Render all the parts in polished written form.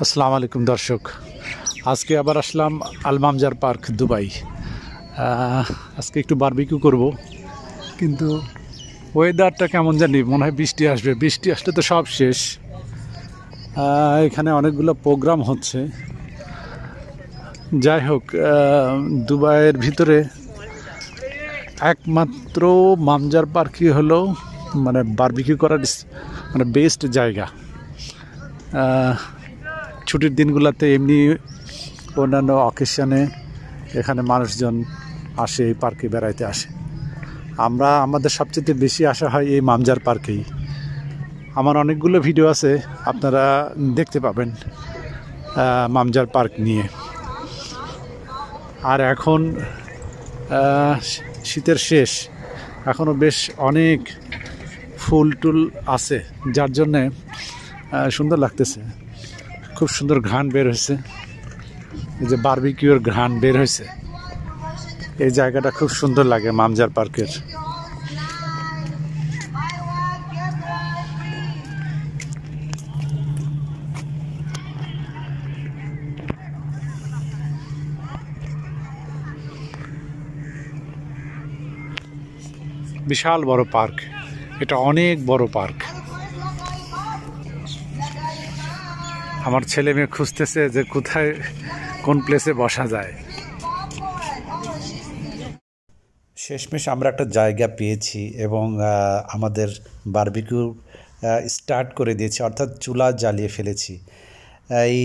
আসসালামু আলাইকুম দর্শক, আজকে আবার আসলাম আল মামজার পার্ক দুবাই। আজকে একটু বারবিকিউ করব, কিন্তু ওয়েদারটা কেমন জানি, মনে হয় বৃষ্টি আসবে। বৃষ্টি আসলে তো সব শেষ। এখানে অনেকগুলো প্রোগ্রাম হচ্ছে। যাই হোক, দুবাইয়ের ভিতরে একমাত্র মামজার পার্কই হলো মানে বারবিকিউ করার মানে বেস্ট জায়গা। ছুটির দিনগুলোতে এমনি অন্যান্য অকেশনে এখানে মানুষজন আসে, এই পার্কে বেড়াইতে আসে। আমাদের সবচেয়ে বেশি আসা হয় এই মামজার পার্কেই। আমার অনেকগুলো ভিডিও আছে, আপনারা দেখতে পাবেন মামজার পার্ক নিয়ে। আর এখন শীতের শেষ, এখনও বেশ অনেক ফুল টুল আছে, যার জন্যে সুন্দর লাগতেছে। খুব সুন্দর ঘ্রাণ বের হয়েছে, এই যে বারবিকিউর ঘ্রাণ বের হয়েছে। এই জায়গাটা খুব সুন্দর লাগে মামজার পার্কের। বিশাল বড় পার্ক, এটা অনেক বড় পার্ক। আমার ছেলে মেয়ে খুঁজতেছে যে কোথায় কোন প্লেসে বসা যায়। শেষমেশ আমরা একটা জায়গা পেয়েছি এবং আমাদের বারবিকিউ স্টার্ট করে দিয়েছি, অর্থাৎ চুলা জ্বালিয়ে ফেলেছি। এই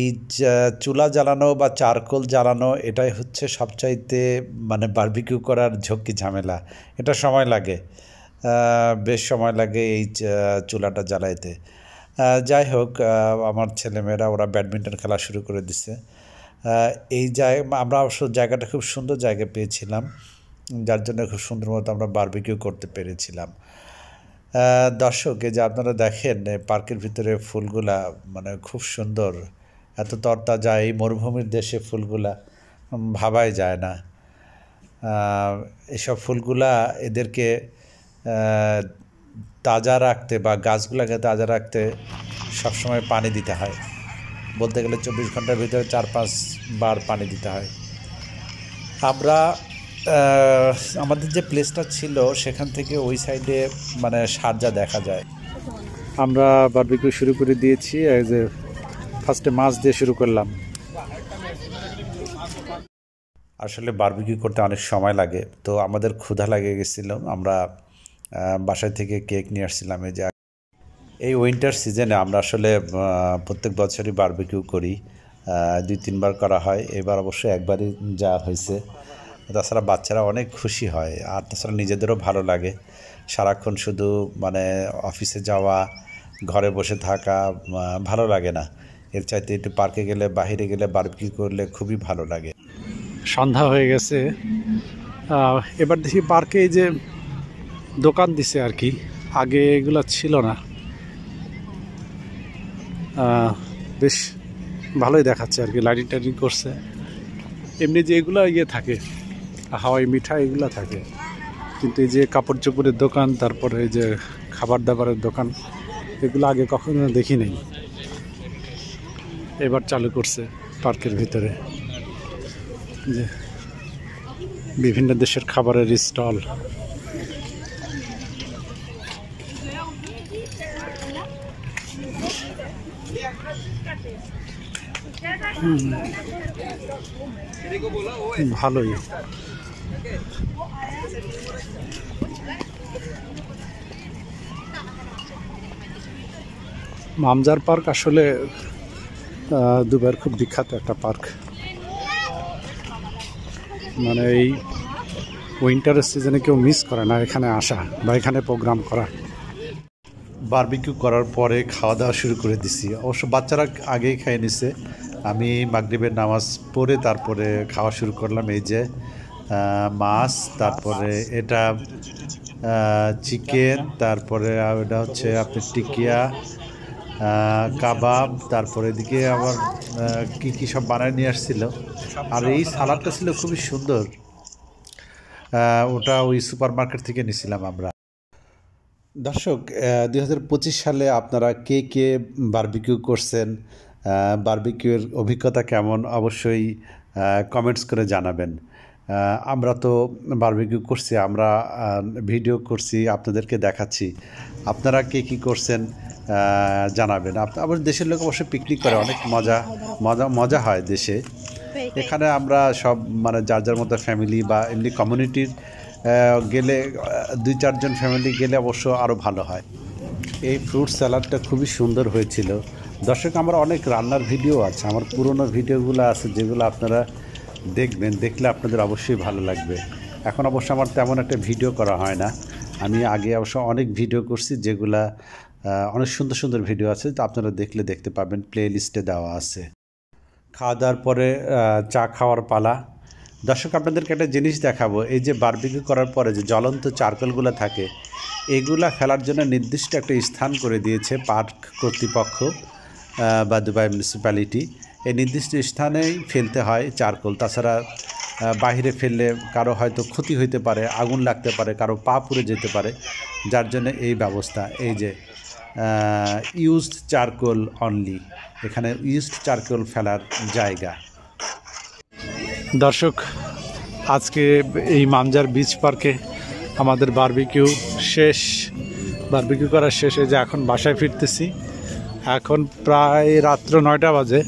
চুলা জ্বালানো বা চারকোল জ্বালানো, এটাই হচ্ছে সবচাইতে মানে বারবিকিউ করার ঝক্কি ঝামেলা। এটা সময় লাগে, বেশ সময় লাগে এই চুলাটা জ্বালাইতে। যাই হোক, আমার ছেলেমেয়েরা ওরা ব্যাডমিন্টন খেলা শুরু করে দিছে। এই আমরা অবশ্য জায়গাটা খুব সুন্দর জায়গা পেয়েছিলাম, যার জন্য খুব সুন্দর মতো আমরা বারবিকিউ করতে পেরেছিলাম। দর্শক, এই যে আপনারা দেখেন পার্কের ভিতরে ফুলগুলা মানে খুব সুন্দর, এত তরতাজা। এই মরুভূমির দেশে ফুলগুলা ভাবাই যায় না। এসব ফুলগুলা এদেরকে তাজা রাখতে বা গাছগুলোকে তাজা রাখতে সবসময় পানি দিতে হয়। বলতে গেলে 24 ঘন্টার ভিতরে 4-5 বার পানি দিতে হয়। আমরা আমাদের যে প্লেসটা ছিল সেখান থেকে ওই সাইডে মানে শারজা দেখা যায়। আমরা বারবিকিউ শুরু করে দিয়েছি। এই যে ফার্স্টে মাছ দিয়ে শুরু করলাম। আসলে বারবিকিউ করতে অনেক সময় লাগে, তো আমাদের ক্ষুধা লাগে গেছিল। আমরা বাসায় থেকে কেক নিয়ে আসছিলাম। এই উইন্টার সিজনে আমরা আসলে প্রত্যেক বছরই বারবিকিউ করি, 2-3 বার করা হয়। এবার অবশ্যই একবারই যা হয়েছে। তাছাড়া বাচ্চারা অনেক খুশি হয়, আর তাছাড়া নিজেদেরও ভালো লাগে। সারাক্ষণ শুধু মানে অফিসে যাওয়া, ঘরে বসে থাকা ভালো লাগে না। এর চাইতে একটু পার্কে গেলে, বাহিরে গেলে বারবিকিউ করলে খুবই ভালো লাগে। সন্ধ্যা হয়ে গেছে, এবার দেখি পার্কে এই যে দোকান দিছে আর কি, আগে এগুলো ছিল না। বেশ ভালোই দেখাচ্ছে আর কি, লাইটিং টাইটিং করছে। এমনি যে এগুলো থাকে হাওয়াই মিঠাই, এগুলো থাকে, কিন্তু এই যে কাপড় চোপড়ের দোকান, তারপরে এই যে খাবার দাবারের দোকান, এগুলো আগে কখনো দেখি নাই, এবার চালু করছে পার্কের ভিতরে। যে বিভিন্ন দেশের খাবারের স্টল। ভালোই। মামজার পার্ক আসলে দুবাইয়ের খুব বিখ্যাত একটা পার্ক। মানে এই উইন্টারের সিজনে কেউ মিস করে না এখানে আসা বা এখানে প্রোগ্রাম করা। বারবিকিউ করার পরে খাওয়া দাওয়া শুরু করে দিছি। অবশ্য বাচ্চারা আগেই খেয়ে নিছে, আমি মাগরিবের নামাজ পড়ে তারপরে খাওয়া শুরু করলাম। এই যে মাছ, তারপরে এটা চিকেন, তারপরে এটা হচ্ছে আপনার টিকিয়া, কাবাব, তারপরে এদিকে আবার কি সব বানায় নিয়ে আসছিল। আর এই সালাডটা ছিল খুবই সুন্দর, ওটা ওই সুপার মার্কেট থেকে নিয়েছিলাম আমরা। দর্শক, 2025 সালে আপনারা কে কে বারবিকিউ করছেন বারবিকিউর অভিজ্ঞতা কেমন অবশ্যই কমেন্টস করে জানাবেন। আমরা তো বারবিকিউ করছি, আমরা ভিডিও করছি, আপনাদেরকে দেখাচ্ছি। আপনারা কে কী করছেন জানাবেন। আবার দেশের লোক অবশ্যই পিকনিক করে, অনেক মজা হয় দেশে। এখানে আমরা সব মানে যার যার মতো ফ্যামিলি বা এমনি কমিউনিটির গেলে 2-4 জন ফ্যামিলি গেলে অবশ্য আরও ভালো হয়। এই ফ্রুট স্যালাডটা খুবই সুন্দর হয়েছিল। দর্শক, আমার অনেক রান্নার ভিডিও আছে, আমার পুরনো ভিডিওগুলো আছে যেগুলো আপনারা দেখবেন, দেখলে আপনাদের অবশ্যই ভালো লাগবে। এখন অবশ্য আমার তেমন একটা ভিডিও করা হয় না। আমি আগে অবশ্য অনেক ভিডিও করছি, যেগুলা অনেক সুন্দর সুন্দর ভিডিও আছে, তো আপনারা দেখতে পাবেন, প্লে লিস্টে দেওয়া আছে। খাওয়া দাওয়ার পরে চা খাওয়ার পালা। দর্শক, আপনাদেরকে একটা জিনিস দেখাবো। এই যে বারবিকিউ করার পরে যে জ্বলন্ত চারকোলগুলো থাকে, এগুলা ফেলার জন্য নির্দিষ্ট একটা স্থান করে দিয়েছে পার্ক কর্তৃপক্ষ বা দুবাই মিউনিসিপ্যালিটি। এই নির্দিষ্ট স্থানেই ফেলতে হয় চারকোল, তাছাড়া বাইরে ফেললে কারো হয়তো ক্ষতি হইতে পারে, আগুন লাগতে পারে, কারো পা পুড়ে যেতে পারে, যার জন্য এই ব্যবস্থা। এই যে ইউজড চারকোল অনলি, এখানে ইউজড চারকোল ফেলার জায়গা। দর্শক, আজকে এই মামজার বিচ পার্কে আমাদের বারবিকিউ করার শেষে যে এখন বাসায় ফিরতেছি। এখন প্রায় রাত্র 9টা বাজে,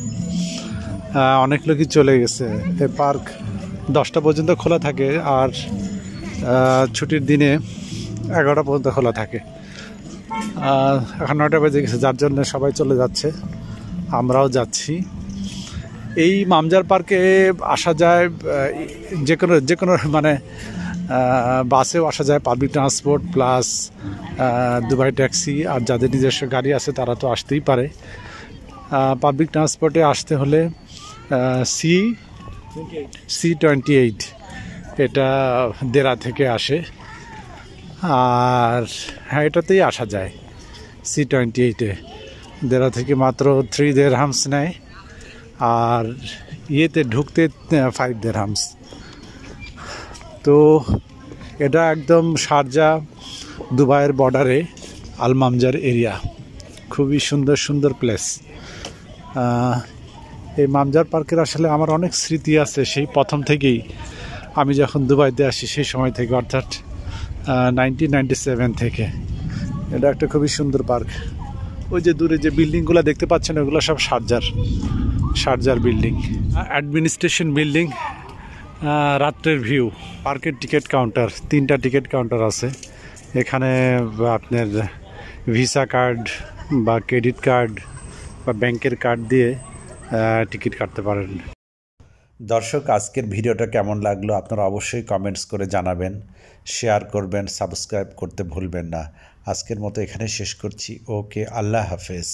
অনেক লোকই চলে গেছে। এই পার্ক 10টা পর্যন্ত খোলা থাকে, আর ছুটির দিনে 11টা পর্যন্ত খোলা থাকে। এখন 9টা বেজে গেছে, যার জন্য সবাই চলে যাচ্ছে, আমরাও যাচ্ছি। এই মামজার পার্কে আসা যায় যে কোনো মানে বাসেও আসা যায়, public transport plus Dubai taxi, আর যাদের নিজস্ব গাড়ি আছে তারা তো আসতেই পারে। পাবলিক ট্রান্সপোর্টে আসতে হলে C28 এটা দেরা থেকে আসে, আর হ্যাঁ, এটাতেই আসা যায়। C28-এ দেরা থেকে মাত্র 3 দিরহামস নেয়, আর ইয়েতে ঢুকতে 5 দিরহামস। তো এটা একদম শারজা দুবাইয়ের বর্ডারে আল মামজার এরিয়া, খুবই সুন্দর সুন্দর প্লেস। এই মামজার পার্কের আসলে আমার অনেক স্মৃতি আছে, সেই প্রথম থেকেই আমি যখন দুবাইতে আসি সেই সময় থেকে, অর্থাৎ 1997 থেকে। এটা একটা খুবই সুন্দর পার্ক। ওই যে দূরে যে বিল্ডিংগুলো দেখতে পাচ্ছেন, ওগুলো সব শারজার বিল্ডিং, অ্যাডমিনিস্ট্রেশন বিল্ডিং। রাত্রের ভিউ। পার্কের টিকিট কাউন্টার, 3টা টিকিট কাউন্টার আছে এখানে। আপনার ভিসা কার্ড বা ক্রেডিট কার্ড বা ব্যাংকের কার্ড দিয়ে টিকিট কাটতে পারেন। দর্শক, আজকের ভিডিওটা কেমন লাগলো আপনারা অবশ্যই কমেন্টস করে জানাবেন, শেয়ার করবেন, সাবস্ক্রাইব করতে ভুলবেন না। আজকের মতো এখানে শেষ করছি। ওকে, আল্লাহ হাফেজ।